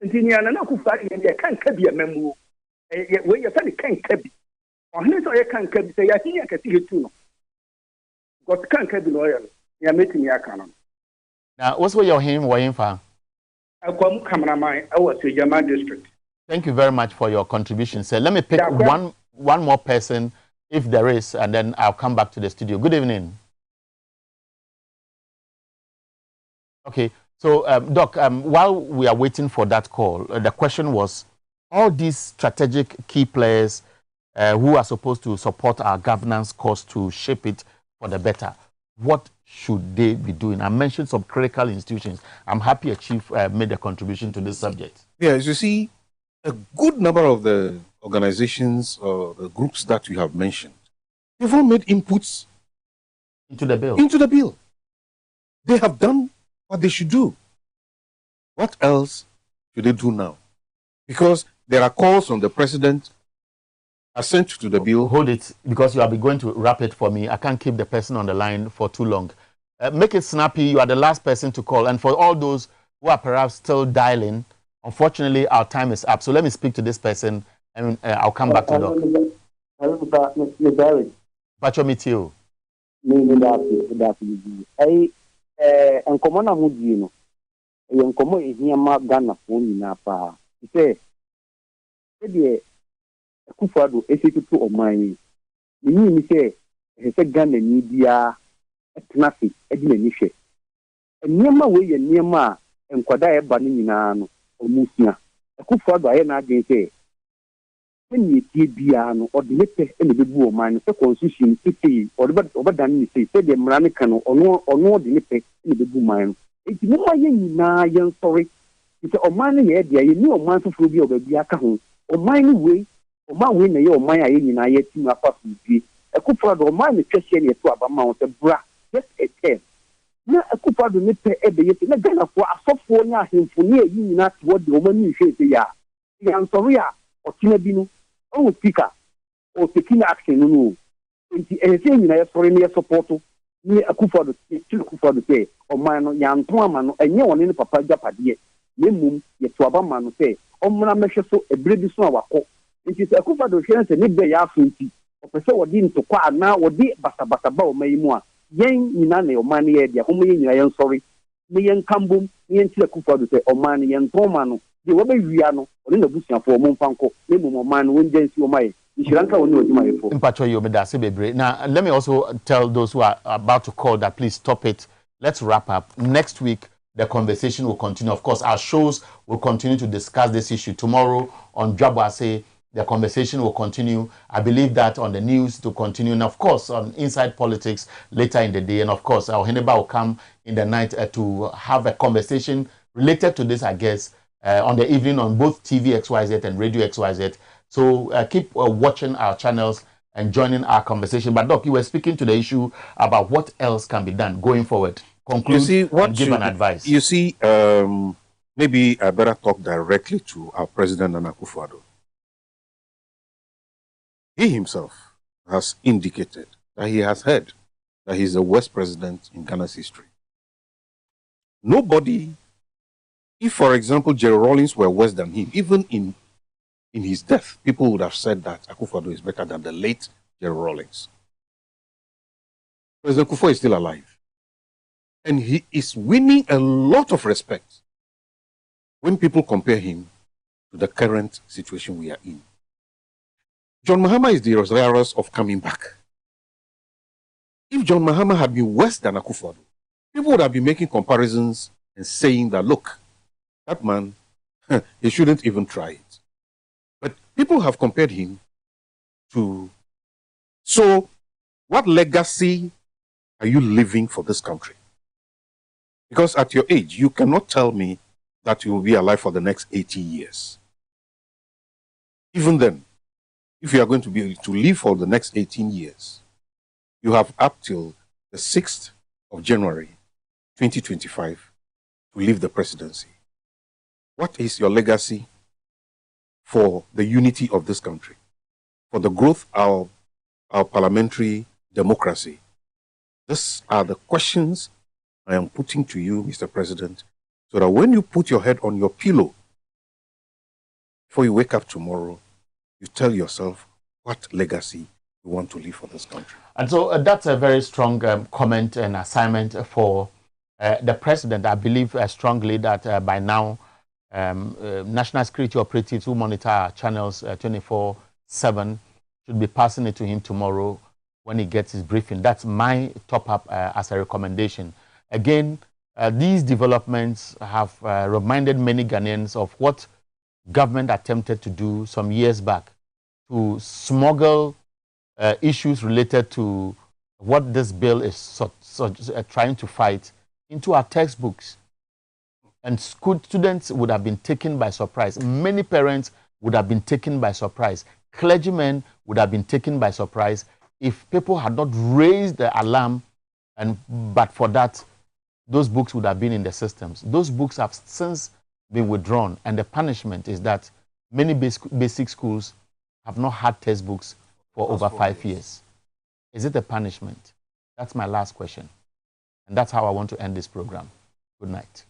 Until you are not fighting, you can't be a member. Where you can't be. Or his or you can't be, say, I think I can see you too. Got can't be loyal. You're making your canon. Now, what's what your him or for? I come cameraman, I was a Yama district. Thank you very much for your contribution, sir. Let me pick one more person, if there is, and then I'll come back to the studio. Good evening. Okay, so, Doc, while we are waiting for that call, the question was, all these strategic key players who are supposed to support our governance course to shape it for the better, what should they be doing? I mentioned some critical institutions. I'm happy a chief made a contribution to this subject. Yes, you see, a good number of the organizations or the groups that you have mentioned, they've all made inputs into the bill. Into the bill. They have done what they should do. What else should they do now? Because there are calls from the president assent to the bill. Hold it, because you have been going to wrap it for me. I can't keep the person on the line for too long. Make it snappy. You are the last person to call. And for all those who are perhaps still dialing, unfortunately, our time is up. So let me speak to this person, and I'll come back to Doc. Hello, Mr. Barry. Pacho meet you. nkɔmɔ na mo die no ɛyɛ nkɔmɔ ehia ma Ghana fo nyinaa paa sɛ ɛdeɛ Akufo-Addo esitutu ɔman yi ni sɛ ɛsɛ Ghana ni bia ɛtena se ɛdi n'ani hwɛ nneɛma wei yɛ nneɛma a nkwadaa ɛba no nyinaa no ɔmo sua Akufo-Addo ayɛ n'adwene sɛ ɛni etie biara no ɔde ne pɛ ɛna ebebu ɔman no sɛ constitution sisi ɔbɛdan ne sɛ sɛdeɛ mmara ne ka no ɔno ɔde ne pɛ ɛna ebebu ɔman no eti mo ma yɛ nyinaa yɛn sɔre sɛ ɔman no yɛ ɛdeɛ yɛ ni ɔman foforɔ bi a ɔbɛbi aka ho ɔman no wei na yɛ ɔman a yɛ nyinaa yɛ ti mu afa fudie Akufo-Addo ɔman ne twɛhyɛ ne yɛto abama wɔn sɛ bra just a term na Akufo-Addo ne pɛ ɛbɛyɛ sɛ na Ghanafoɔ asɔfoɔ ne ahemfo ne ayi nyinaa te hɔ de wɔn ani nhwɛ sɛ yɛ a yɛnsɔre a ɔtena bi no ɔwɔ speaker ɔteki action no no nti ɛyɛ sɛ nyinaa yɛsɔre ne yɛsɔpɔto ne Akufo-Addo sɛ ɔman no yɛanto ama no ɛnyɛ wɔne ne papa agyapadeɛ na mmom yɛto abama no sɛ ɔmmra mɛhwɛ so ɛberɛ bi so a wakɔ nti sɛ Akufo-Addo hwɛ sɛ ne bɛ yɛ afo nti ɔpɛ sɛ wɔde ntokwa anaa wɔde basabasa ba ɔman yi mu a yɛn nyinaa na ɔman no yɛ deɛ ahoma yɛn nyinaa yɛn sɔre ne yɛn kambom ne yɛn kyerɛ Akufo-Addo sɛ ɔman no yɛn tɔn no deɛ wɔbɛwia no ɔne n'abusuafoɔ ɔmo mfa nkɔ na mmom ɔman no wɔngya nsi ɔma yɛ nhyira nka wɔne ɔdwumayɛfoɔ. Mpacho yi obedase bebree. Now let me also tell those who are about to call that please stop it. Let's wrap up. Next week the conversation will continue. Of course, our shows will continue to discuss this issue. Tomorrow on Jabwase, the conversation will continue. I believe that on the news to continue. And of course, on Inside Politics later in the day. And of course, our Heneba will come in the night to have a conversation related to this, I guess, on the evening on both TV XYZ and Radio XYZ. So keep watching our channels and joining our conversation. But Doc, you were speaking to the issue about what else can be done going forward. Conclude and give an advice. You see, maybe I better talk directly to our President Nana Akufo-Addo. He himself has indicated that he has heard that he's the worst president in Ghana's history. Nobody, if for example Jerry Rawlings were worse than him, even in his death, people would have said that Akufo-Addo is better than the late Jerry Rawlings. President Akufo is still alive. And he is winning a lot of respect when people compare him to the current situation we are in. John Mahama is desirous of coming back. If John Mahama had been worse than Akufo-Addo, people would have been making comparisons and saying that, look, that man, he shouldn't even try it. But people have compared him to... So, what legacy are you leaving for this country? Because at your age, you cannot tell me that you will be alive for the next 80 years. Even then, if you are going to be able to live for the next 18 years, you have up till the 6th of January 2025 to leave the presidency. What is your legacy for the unity of this country, for the growth of our parliamentary democracy? These are the questions I am putting to you, Mr. President, so that when you put your head on your pillow, before you wake up tomorrow, you tell yourself what legacy you want to leave for this country. And so that's a very strong comment and assignment for the president. I believe strongly that by now, national security operatives who monitor our channels 24/7 should be passing it to him tomorrow when he gets his briefing. That's my top up as a recommendation. Again, these developments have reminded many Ghanaians of what government attempted to do some years back to smuggle issues related to what this bill is trying to fight into our textbooks. And students would have been taken by surprise. Many parents would have been taken by surprise. Clergymen would have been taken by surprise if people had not raised the alarm, but for that, those books would have been in the systems. Those books have since been withdrawn, and the punishment is that many basic schools have not had textbooks for over 5 years. Is it a punishment? That's my last question. And that's how I want to end this program. Good night.